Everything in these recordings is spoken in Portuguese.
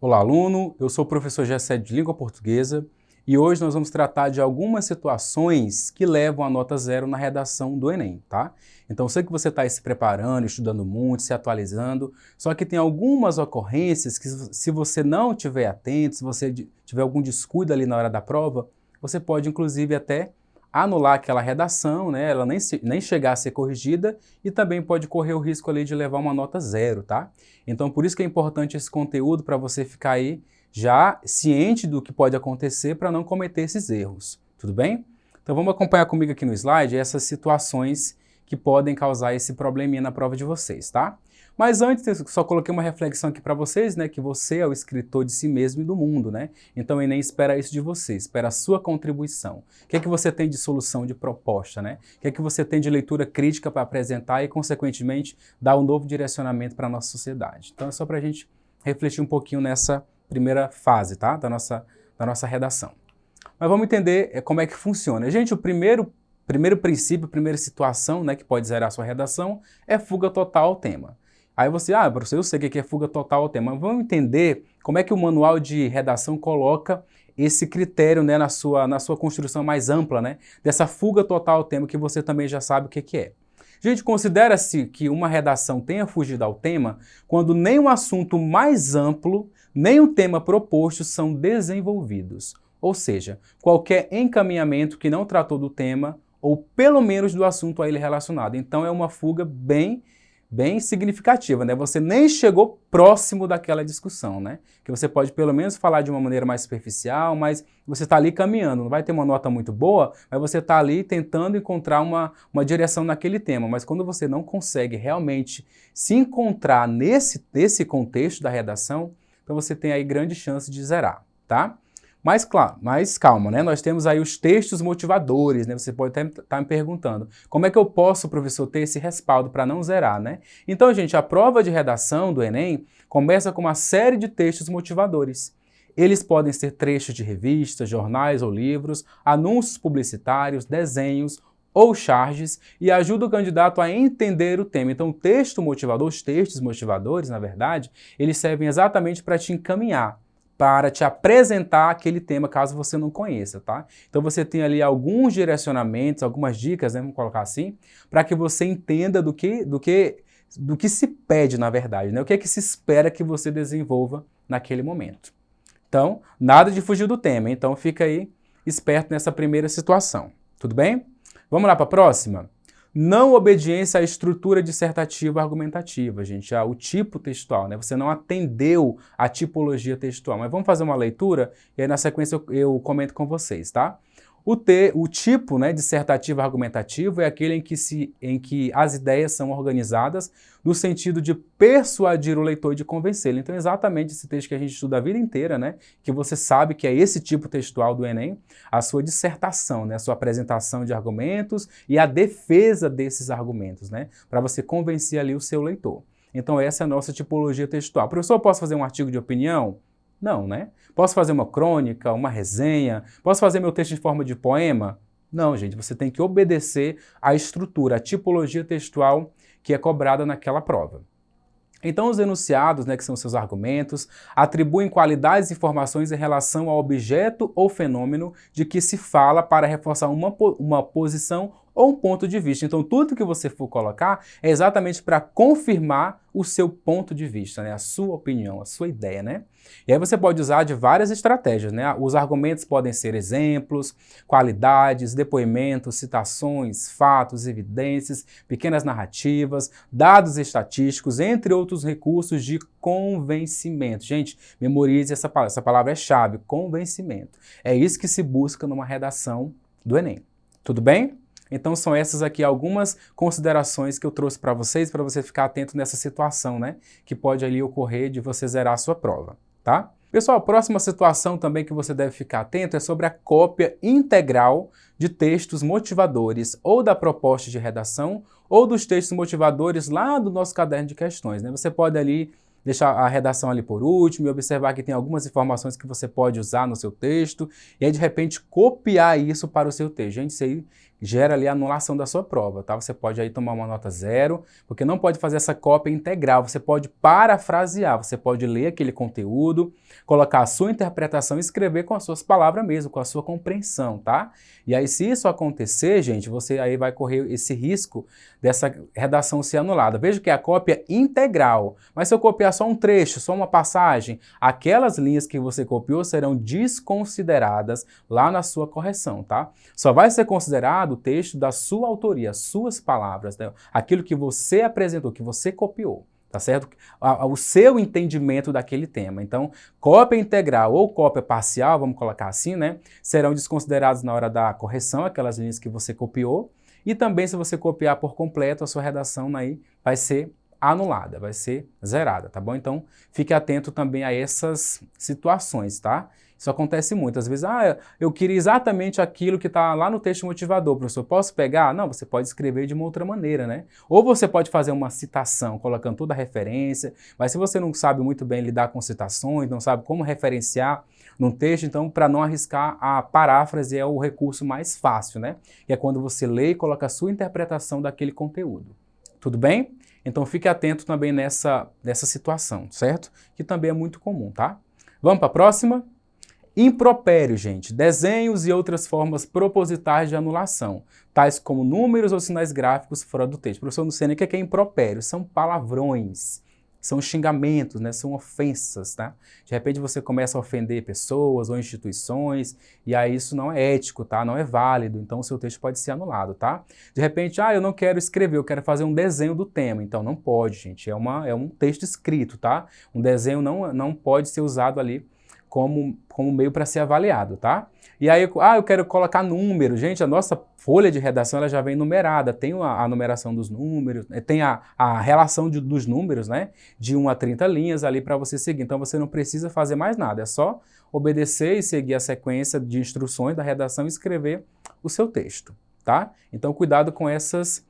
Olá, aluno! Eu sou o professor Gessé de Língua Portuguesa e hoje nós vamos tratar de algumas situações que levam a nota zero na redação do Enem, tá? Então, eu sei que você está se preparando, estudando muito, se atualizando, só que tem algumas ocorrências que, se você não estiver atento, se você tiver algum descuido ali na hora da prova, você pode, inclusive, até anular aquela redação, né? Ela nem chegar a ser corrigida e também pode correr o risco ali de levar uma nota zero, tá? Então, por isso que é importante esse conteúdo para você ficar aí já ciente do que pode acontecer para não cometer esses erros, tudo bem? Então, vamos acompanhar comigo aqui no slide essas situações que podem causar esse probleminha na prova de vocês, tá? Mas antes, eu só coloquei uma reflexão aqui para vocês, né, que você é o escritor de si mesmo e do mundo, né? Então, o Enem espera isso de você, espera a sua contribuição. O que é que você tem de solução, de proposta, né? O que é que você tem de leitura crítica para apresentar e, consequentemente, dar um novo direcionamento para a nossa sociedade. Então, é só para a gente refletir um pouquinho nessa primeira fase, tá? Da nossa redação. Mas vamos entender como é que funciona. Gente, o primeiro princípio, a primeira situação, né, que pode zerar a sua redação é fuga total ao tema. Aí você, professor, eu sei o que é fuga total ao tema. Vamos entender como é que o manual de redação coloca esse critério, né, na sua construção mais ampla, né, dessa fuga total ao tema, que você também já sabe o que é. Gente, considera-se que uma redação tenha fugido ao tema quando nem o assunto mais amplo, nem o tema proposto são desenvolvidos. Ou seja, qualquer encaminhamento que não tratou do tema ou pelo menos do assunto a ele relacionado. Então é uma fuga bem significativa, né? Você nem chegou próximo daquela discussão, né? Que você pode pelo menos falar de uma maneira mais superficial, mas você está ali caminhando. Não vai ter uma nota muito boa, mas você está ali tentando encontrar uma direção naquele tema. Mas quando você não consegue realmente se encontrar nesse contexto da redação, então você tem aí grande chance de zerar, tá? Mas claro, mas calma, né? Nós temos aí os textos motivadores, né? Você pode até estar me perguntando, como é que eu posso, professor, ter esse respaldo para não zerar, né? Então, gente, a prova de redação do Enem começa com uma série de textos motivadores. Eles podem ser trechos de revistas, jornais ou livros, anúncios publicitários, desenhos ou charges e ajuda o candidato a entender o tema. Então, o texto motivador, os textos motivadores, na verdade, eles servem exatamente para te encaminhar, para te apresentar aquele tema, caso você não conheça, tá? Então você tem ali alguns direcionamentos, algumas dicas, né, vamos colocar assim, para que você entenda do que se pede, na verdade, né? O que é que se espera que você desenvolva naquele momento. Então, nada de fugir do tema, então fica aí esperto nessa primeira situação, tudo bem? Vamos lá para a próxima? Não obediência à estrutura dissertativa argumentativa, gente, o tipo textual, né? Você não atendeu à tipologia textual. Mas vamos fazer uma leitura e aí na sequência eu comento com vocês, tá? O tipo, né, dissertativo argumentativo é aquele em que as ideias são organizadas no sentido de persuadir o leitor e de convencê-lo. Então, exatamente esse texto que a gente estuda a vida inteira, né, que você sabe que é esse tipo textual do Enem, a sua dissertação, né, a sua apresentação de argumentos e a defesa desses argumentos, né, para você convencer ali o seu leitor. Então, essa é a nossa tipologia textual. Professor, eu posso fazer um artigo de opinião? Não, né? Posso fazer uma crônica, uma resenha? Posso fazer meu texto em forma de poema? Não, gente, você tem que obedecer à estrutura, à tipologia textual que é cobrada naquela prova. Então, os enunciados, né, que são seus argumentos, atribuem qualidades e informações em relação ao objeto ou fenômeno de que se fala para reforçar uma posição ou um ponto de vista. Então, tudo que você for colocar é exatamente para confirmar o seu ponto de vista, né, a sua opinião, a sua ideia, né? E aí você pode usar de várias estratégias, né? Os argumentos podem ser exemplos, qualidades, depoimentos, citações, fatos, evidências, pequenas narrativas, dados estatísticos, entre outros recursos de convencimento. Gente, memorize essa palavra é chave, convencimento. É isso que se busca numa redação do Enem. Tudo bem? Então são essas aqui algumas considerações que eu trouxe para você ficar atento nessa situação, né? Que pode ali ocorrer de você zerar a sua prova, tá? Pessoal, a próxima situação também que você deve ficar atento é sobre a cópia integral de textos motivadores ou da proposta de redação ou dos textos motivadores lá do nosso caderno de questões, né? Você pode ali deixar a redação ali por último e observar que tem algumas informações que você pode usar no seu texto e aí de repente copiar isso para o seu texto. Gente, isso aí gera ali a anulação da sua prova, tá? Você pode aí tomar uma nota 0, porque não pode fazer essa cópia integral, você pode parafrasear, você pode ler aquele conteúdo, colocar a sua interpretação e escrever com as suas palavras mesmo, com a sua compreensão, tá? E aí, se isso acontecer, gente, você aí vai correr esse risco dessa redação ser anulada. Veja que é a cópia integral, mas se eu copiar só um trecho, só uma passagem, aquelas linhas que você copiou serão desconsideradas lá na sua correção, tá? Só vai ser considerado o texto da sua autoria, as suas palavras, né? Aquilo que você apresentou, que você copiou. Tá certo? O seu entendimento daquele tema. Então, cópia integral ou cópia parcial, vamos colocar assim, né? Serão desconsiderados na hora da correção, aquelas linhas que você copiou. E também, se você copiar por completo, a sua redação aí vai ser anulada, vai ser zerada, tá bom? Então, fique atento também a essas situações, tá? Isso acontece muito. Às vezes, eu queria exatamente aquilo que está lá no texto motivador, professor. Posso pegar? Não, você pode escrever de uma outra maneira, né? Ou você pode fazer uma citação, colocando toda a referência, mas se você não sabe muito bem lidar com citações, não sabe como referenciar num texto, então, para não arriscar, a paráfrase é o recurso mais fácil, né? Que é quando você lê e coloca a sua interpretação daquele conteúdo. Tudo bem? Então, fique atento também nessa situação, certo? Que também é muito comum, tá? Vamos para a próxima? Impropério, gente, desenhos e outras formas propositais de anulação, tais como números ou sinais gráficos fora do texto. Professor, não sei nem o que é impropério, são palavrões, são xingamentos, né? São ofensas, tá? De repente você começa a ofender pessoas ou instituições, e aí isso não é ético, tá? Não é válido, então o seu texto pode ser anulado, tá? De repente, eu não quero escrever, eu quero fazer um desenho do tema, então não pode, gente, é um texto escrito, tá? Um desenho não pode ser usado ali como meio para ser avaliado, tá? E aí, eu quero colocar número. Gente, a nossa folha de redação ela já vem numerada, tem a numeração dos números, tem a relação dos números, né? De 1 a 30 linhas ali para você seguir. Então, você não precisa fazer mais nada, é só obedecer e seguir a sequência de instruções da redação e escrever o seu texto, tá? Então, cuidado com essas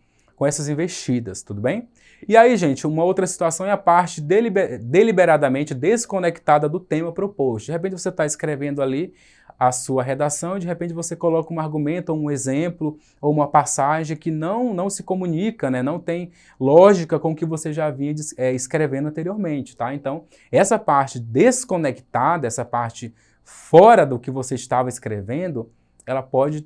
investidas, tudo bem? E aí, gente, uma outra situação é a parte deliberadamente desconectada do tema proposto. De repente você está escrevendo ali a sua redação e de repente você coloca um argumento, ou um exemplo, ou uma passagem que não se comunica, né? Não tem lógica com o que você já vinha escrevendo anteriormente, tá? Então, essa parte desconectada, essa parte fora do que você estava escrevendo, ela pode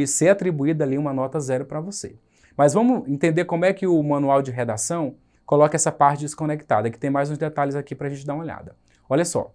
ser atribuída ali uma nota 0 para você. Mas vamos entender como é que o manual de redação coloca essa parte desconectada, que tem mais uns detalhes aqui para a gente dar uma olhada. Olha só,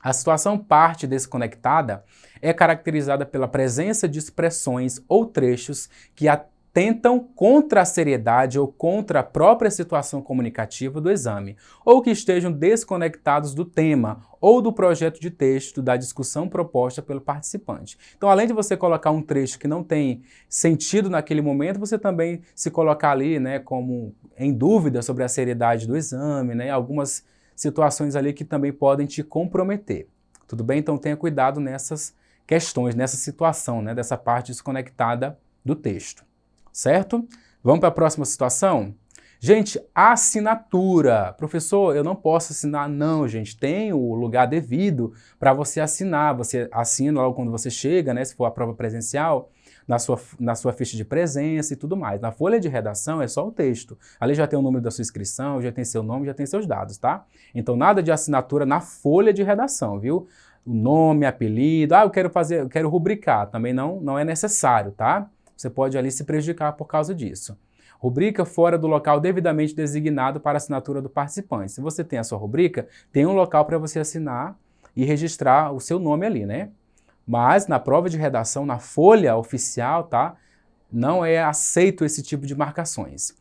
a situação parte desconectada é caracterizada pela presença de expressões ou trechos que atentam contra a seriedade ou contra a própria situação comunicativa do exame, ou que estejam desconectados do tema ou do projeto de texto da discussão proposta pelo participante. Então, além de você colocar um trecho que não tem sentido naquele momento, você também se colocar ali, né, como em dúvida sobre a seriedade do exame, né, algumas situações ali que também podem te comprometer. Tudo bem? Então, tenha cuidado nessas questões, nessa situação, né, dessa parte desconectada do texto. Certo? Vamos para a próxima situação? Gente, assinatura. Professor, eu não posso assinar. Não, gente, tem o lugar devido para você assinar. Você assina logo quando você chega, né? Se for a prova presencial, na sua ficha de presença e tudo mais. Na folha de redação é só o texto. Ali já tem o número da sua inscrição, já tem seu nome, já tem seus dados, tá? Então, nada de assinatura na folha de redação, viu? O nome, apelido. Eu quero rubricar. Também não é necessário, tá? Você pode ali se prejudicar por causa disso. Rubrica fora do local devidamente designado para a assinatura do participante. Se você tem a sua rubrica, tem um local para você assinar e registrar o seu nome ali, né? Mas na prova de redação, na folha oficial, tá? Não é aceito esse tipo de marcações.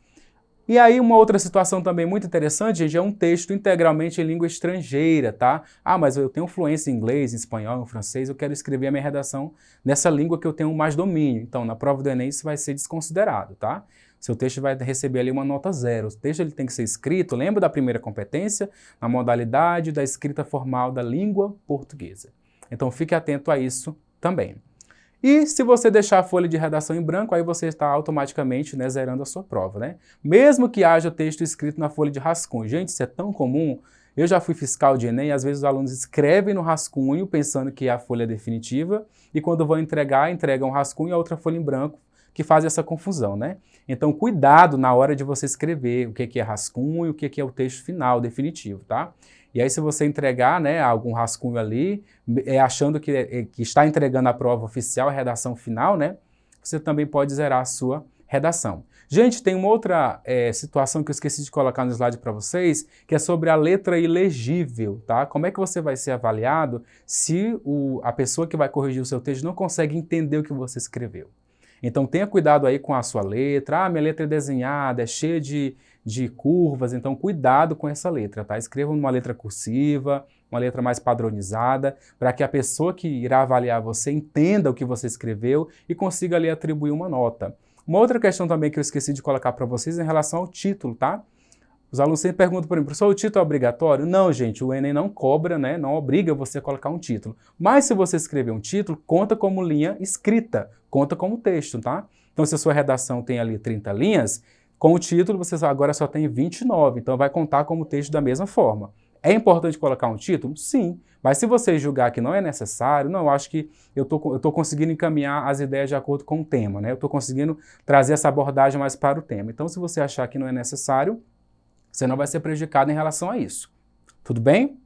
E aí uma outra situação também muito interessante, gente, é um texto integralmente em língua estrangeira, tá? Mas eu tenho fluência em inglês, em espanhol, em francês, eu quero escrever a minha redação nessa língua que eu tenho mais domínio. Então, na prova do Enem isso vai ser desconsiderado, tá? Seu texto vai receber ali uma nota 0. O texto ele tem que ser escrito, lembra da primeira competência? Na modalidade da escrita formal da língua portuguesa. Então, fique atento a isso também. E se você deixar a folha de redação em branco, aí você está automaticamente, né, zerando a sua prova, né? Mesmo que haja texto escrito na folha de rascunho. Gente, isso é tão comum Eu já fui fiscal de Enem e às vezes os alunos escrevem no rascunho pensando que é a folha definitiva e quando vão entregar, entregam um rascunho e a outra folha em branco, que faz essa confusão, né? Então, cuidado na hora de você escrever o que é rascunho e o que é o texto final, definitivo, tá? E aí, se você entregar, né, algum rascunho ali, achando que está entregando a prova oficial, a redação final, né, você também pode zerar a sua redação. Gente, tem uma outra situação que eu esqueci de colocar no slide para vocês, que é sobre a letra ilegível, tá? Como é que você vai ser avaliado se a pessoa que vai corrigir o seu texto não consegue entender o que você escreveu? Então tenha cuidado aí com a sua letra. Ah, minha letra é desenhada, é cheia de curvas, então cuidado com essa letra, tá? Escreva numa letra cursiva, uma letra mais padronizada, para que a pessoa que irá avaliar você entenda o que você escreveu e consiga ali atribuir uma nota. Uma outra questão também que eu esqueci de colocar para vocês é em relação ao título, tá? Os alunos sempre perguntam para mim, professor, o título é obrigatório? Não, gente, o Enem não cobra, né? Não obriga você a colocar um título. Mas se você escrever um título, conta como linha escrita, conta como texto, tá? Então, se a sua redação tem ali 30 linhas, com o título você agora só tem 29, então vai contar como texto da mesma forma. É importante colocar um título? Sim. Mas se você julgar que não é necessário, não, eu acho que eu tô conseguindo encaminhar as ideias de acordo com o tema, né? Eu estou conseguindo trazer essa abordagem mais para o tema. Então, se você achar que não é necessário, você não vai ser prejudicado em relação a isso. Tudo bem?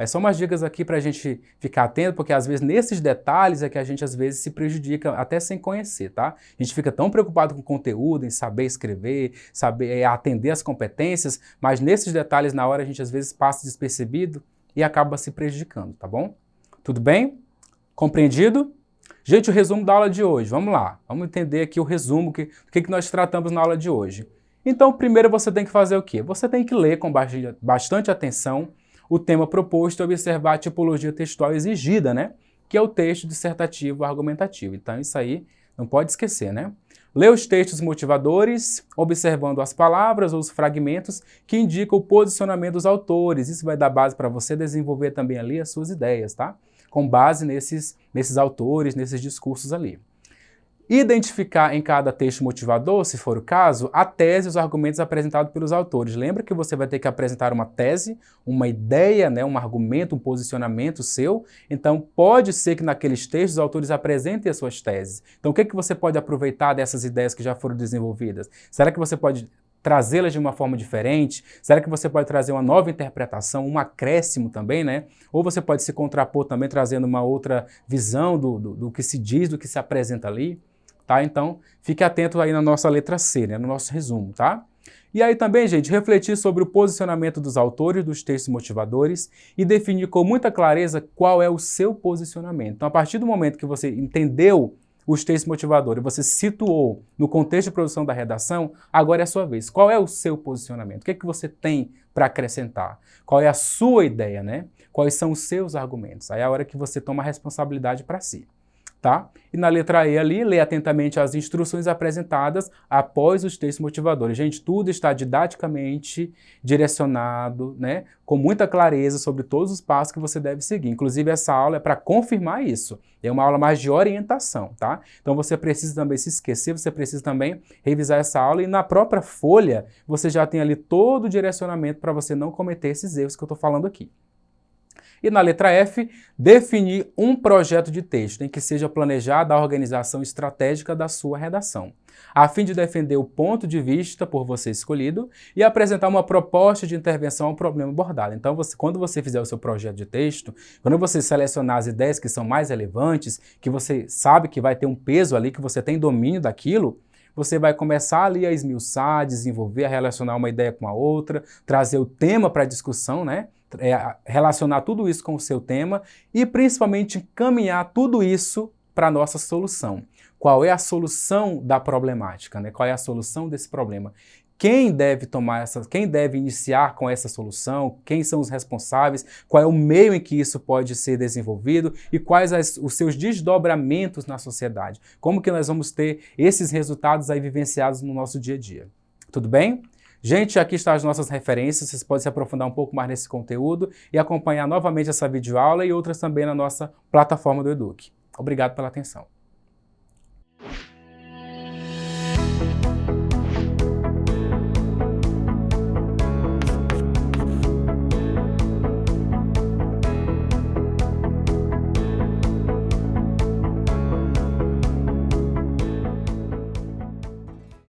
São umas dicas aqui para a gente ficar atento, porque às vezes nesses detalhes é que a gente às vezes se prejudica até sem conhecer, tá? A gente fica tão preocupado com o conteúdo, em saber escrever, saber atender as competências, mas nesses detalhes na hora a gente às vezes passa despercebido e acaba se prejudicando, tá bom? Tudo bem? Compreendido? Gente, o resumo da aula de hoje, vamos lá. Vamos entender aqui o resumo, do que nós tratamos na aula de hoje. Então, primeiro você tem que fazer o quê? Você tem que ler com bastante atenção o tema proposto e observar a tipologia textual exigida, né? Que é o texto dissertativo argumentativo. Então, isso aí não pode esquecer, né? Lê os textos motivadores, observando as palavras ou os fragmentos que indicam o posicionamento dos autores. Isso vai dar base para você desenvolver também ali as suas ideias, tá? Com base nesses autores, nesses discursos ali. Identificar em cada texto motivador, se for o caso, a tese e os argumentos apresentados pelos autores. Lembra que você vai ter que apresentar uma tese, uma ideia, né, um argumento, um posicionamento seu. Então, pode ser que naqueles textos os autores apresentem as suas teses. Então, o que você pode aproveitar dessas ideias que já foram desenvolvidas? Será que você pode trazê-las de uma forma diferente? Será que você pode trazer uma nova interpretação, um acréscimo também, né? Ou você pode se contrapor também trazendo uma outra visão do que se diz, do que se apresenta ali? Tá? Então, fique atento aí na nossa letra C, né? No nosso resumo, tá? E aí também, gente, refletir sobre o posicionamento dos autores dos textos motivadores e definir com muita clareza qual é o seu posicionamento. Então, a partir do momento que você entendeu os textos motivadores, você se situou no contexto de produção da redação, agora é a sua vez. Qual é o seu posicionamento? O que é que você tem para acrescentar? Qual é a sua ideia, né? Quais são os seus argumentos? Aí é a hora que você toma a responsabilidade para si. Tá? E na letra E ali, lê atentamente as instruções apresentadas após os textos motivadores. Gente, tudo está didaticamente direcionado, né, com muita clareza sobre todos os passos que você deve seguir. Inclusive, essa aula é para confirmar isso. É uma aula mais de orientação, tá? Então, você precisa também se esquecer, você precisa também revisar essa aula e na própria folha você já tem ali todo o direcionamento para você não cometer esses erros que eu estou falando aqui. E na letra F, definir um projeto de texto em que seja planejada a organização estratégica da sua redação, a fim de defender o ponto de vista por você escolhido e apresentar uma proposta de intervenção ao problema abordado. Então, quando você fizer o seu projeto de texto, quando você selecionar as ideias que são mais relevantes, que você sabe que vai ter um peso ali, que você tem domínio daquilo, você vai começar ali a esmiuçar, desenvolver, a relacionar uma ideia com a outra, trazer o tema para a discussão, né? Relacionar tudo isso com o seu tema e principalmente encaminhar tudo isso para a nossa solução. Qual é a solução da problemática, né? Qual é a solução desse problema? Quem deve iniciar com essa solução? Quem são os responsáveis? Qual é o meio em que isso pode ser desenvolvido? E quais os seus desdobramentos na sociedade? Como que nós vamos ter esses resultados aí vivenciados no nosso dia a dia? Tudo bem? Gente, aqui estão as nossas referências, vocês podem se aprofundar um pouco mais nesse conteúdo e acompanhar novamente essa videoaula e outras também na nossa plataforma do Eduque. Obrigado pela atenção.